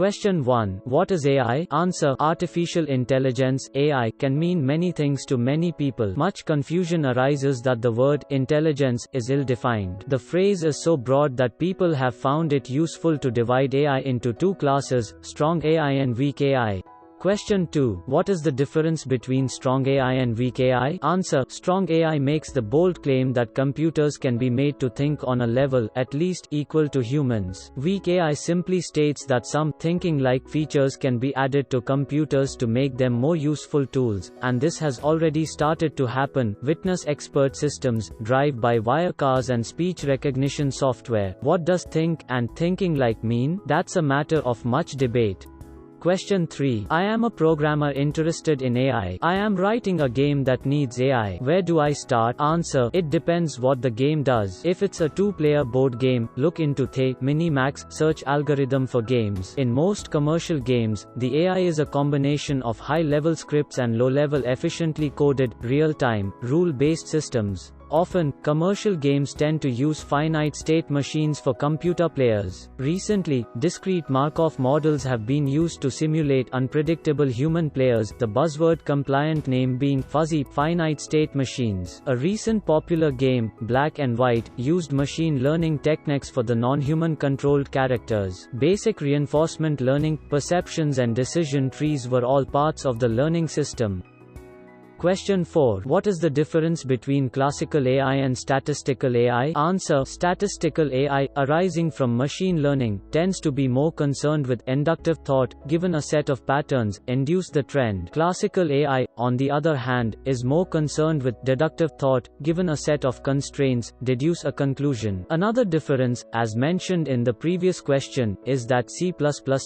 Question 1. What is AI? Answer. Artificial intelligence, AI, can mean many things to many people. Much confusion arises that the word intelligence is ill-defined. The phrase is so broad that people have found it useful to divide AI into two classes, strong AI and weak AI. Question 2. What is the difference between strong AI and weak AI? Answer. Strong AI makes the bold claim that computers can be made to think on a level, at least, equal to humans. Weak AI simply states that some thinking-like features can be added to computers to make them more useful tools, and this has already started to happen. Witness expert systems, drive-by-wire cars and speech recognition software. What does think and thinking like mean? That's a matter of much debate. Question 3. I am a programmer interested in AI. I am writing a game that needs AI. Where do I start? Answer. It depends what the game does. If it's a two-player board game, look into the Minimax search algorithm for games. In most commercial games, the AI is a combination of high-level scripts and low-level efficiently coded, real-time, rule-based systems. Often, commercial games tend to use finite-state machines for computer players. Recently, discrete Markov models have been used to simulate unpredictable human players, the buzzword-compliant name being fuzzy, finite-state machines. A recent popular game, Black and White, used machine learning techniques for the non-human controlled characters. Basic reinforcement learning, perceptions and decision trees were all parts of the learning system. Question 4. What is the difference between classical AI and statistical AI? Answer. Statistical AI, arising from machine learning, tends to be more concerned with inductive thought, given a set of patterns, induce the trend. Classical AI, on the other hand, is more concerned with deductive thought, given a set of constraints, deduce a conclusion. Another difference, as mentioned in the previous question, is that C++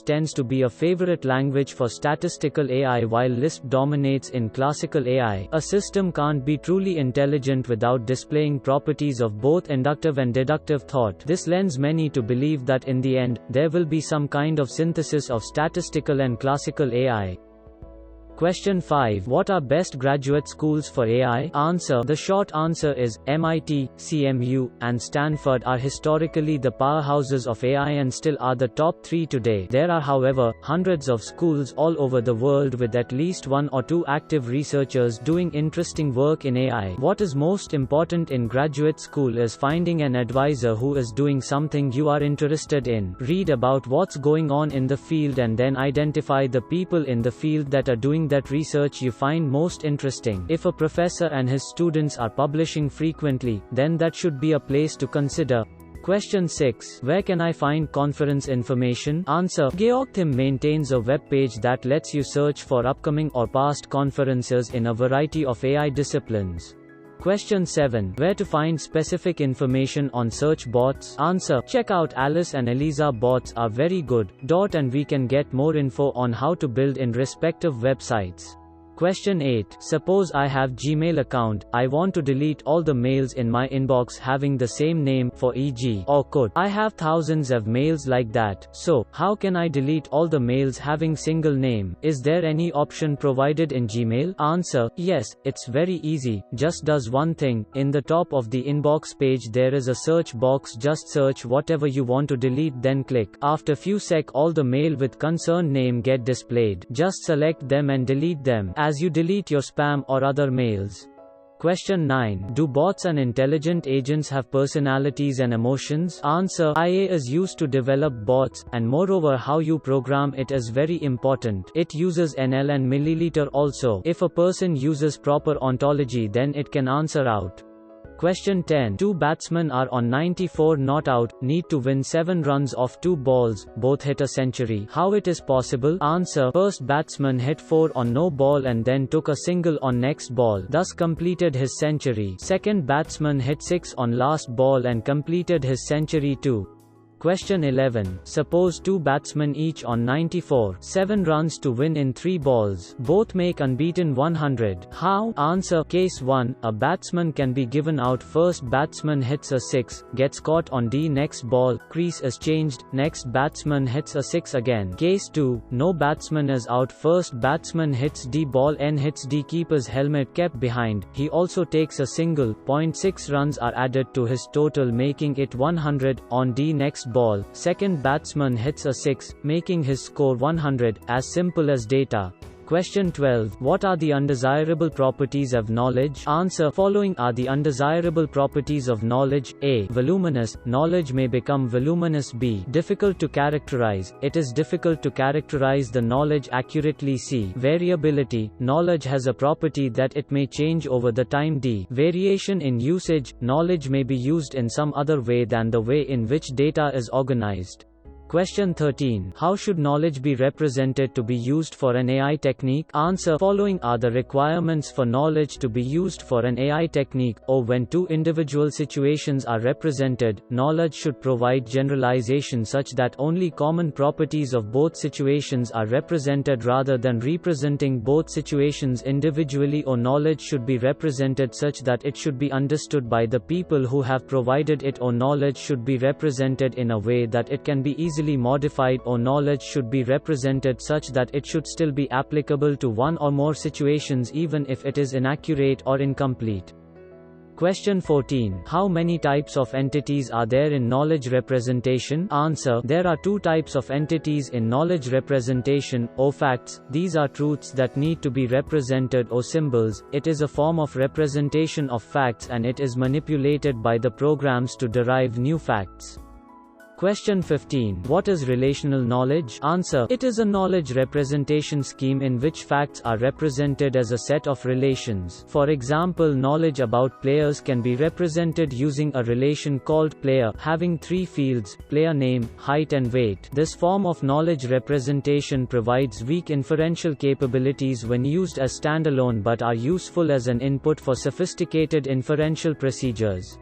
tends to be a favorite language for statistical AI while Lisp dominates in classical AI. A system can't be truly intelligent without displaying properties of both inductive and deductive thought. This lends many to believe that in the end, there will be some kind of synthesis of statistical and classical AI. Question 5. What are best graduate schools for AI? Answer. The short answer is, MIT, CMU, and Stanford are historically the powerhouses of AI and still are the top 3 today. There are however, hundreds of schools all over the world with at least 1 or 2 active researchers doing interesting work in AI. What is most important in graduate school is finding an advisor who is doing something you are interested in. Read about what's going on in the field and then identify the people in the field that are doing that research you find most interesting. If a professor and his students are publishing frequently, then that should be a place to consider. Question 6. Where can I find conference information? Answer. Georgthim maintains a web page that lets you search for upcoming or past conferences in a variety of AI disciplines. Question 7. Where to find specific information on search bots? Answer. Check out Alice and Eliza bots are very good. And we can get more info on how to build in respective websites. Question 8. Suppose I have Gmail account, I want to delete all the mails in my inbox having the same name, for e.g. Orkut. I have thousands of mails like that, so, how can I delete all the mails having single name? Is there any option provided in Gmail? Answer. Yes, it's very easy, just does one thing, in the top of the inbox page there is a search box, just search whatever you want to delete then click. After few sec all the mail with concerned name get displayed. Just select them and delete them, as you delete your spam or other mails. Question 9. Do bots and intelligent agents have personalities and emotions? Answer. IA is used to develop bots, and moreover how you program it is very important. It uses NL and milliliter also. If a person uses proper ontology then it can answer out. Question 10. 2 batsmen are on 94 not out, need to win 7 runs off 2 balls, both hit a century. How it is possible? Answer. First batsman hit 4 on no ball and then took a single on next ball, thus completed his century. Second batsman hit 6 on last ball and completed his century too. Question 11. Suppose 2 batsmen each on 94, 7 runs to win in 3 balls. Both make unbeaten 100. How? Answer. Case 1. A batsman can be given out. First batsman hits a 6, gets caught on D next ball, crease is changed, next batsman hits a 6 again. Case 2. No batsman is out. First batsman hits D, ball N hits D, keeper's helmet kept behind, he also takes a single, 0.6 runs are added to his total making it 100, on D next first ball, second batsman hits a 6, making his score 100, as simple as data. Question 12. What are the undesirable properties of knowledge? Answer. Following are the undesirable properties of knowledge. A. Voluminous. Knowledge may become voluminous. B. Difficult to characterize. It is difficult to characterize the knowledge accurately. C. Variability. Knowledge has a property that it may change over the time. D. Variation in usage. Knowledge may be used in some other way than the way in which data is organized. Question 13. How should knowledge be represented to be used for an AI technique? Answer. Following are the requirements for knowledge to be used for an AI technique, or when two individual situations are represented. Knowledge should provide generalization such that only common properties of both situations are represented rather than representing both situations individually, or knowledge should be represented such that it should be understood by the people who have provided it, or knowledge should be represented in a way that it can be easily modified, or knowledge should be represented such that it should still be applicable to one or more situations even if it is inaccurate or incomplete. Question 14. How many types of entities are there in knowledge representation? Answer. There are two types of entities in knowledge representation, or facts. These are truths that need to be represented, or symbols. It is a form of representation of facts and it is manipulated by the programs to derive new facts. Question 15. What is relational knowledge? Answer. It is a knowledge representation scheme in which facts are represented as a set of relations. For example, knowledge about players can be represented using a relation called player, having three fields: player name, height and weight. This form of knowledge representation provides weak inferential capabilities when used as standalone but are useful as an input for sophisticated inferential procedures.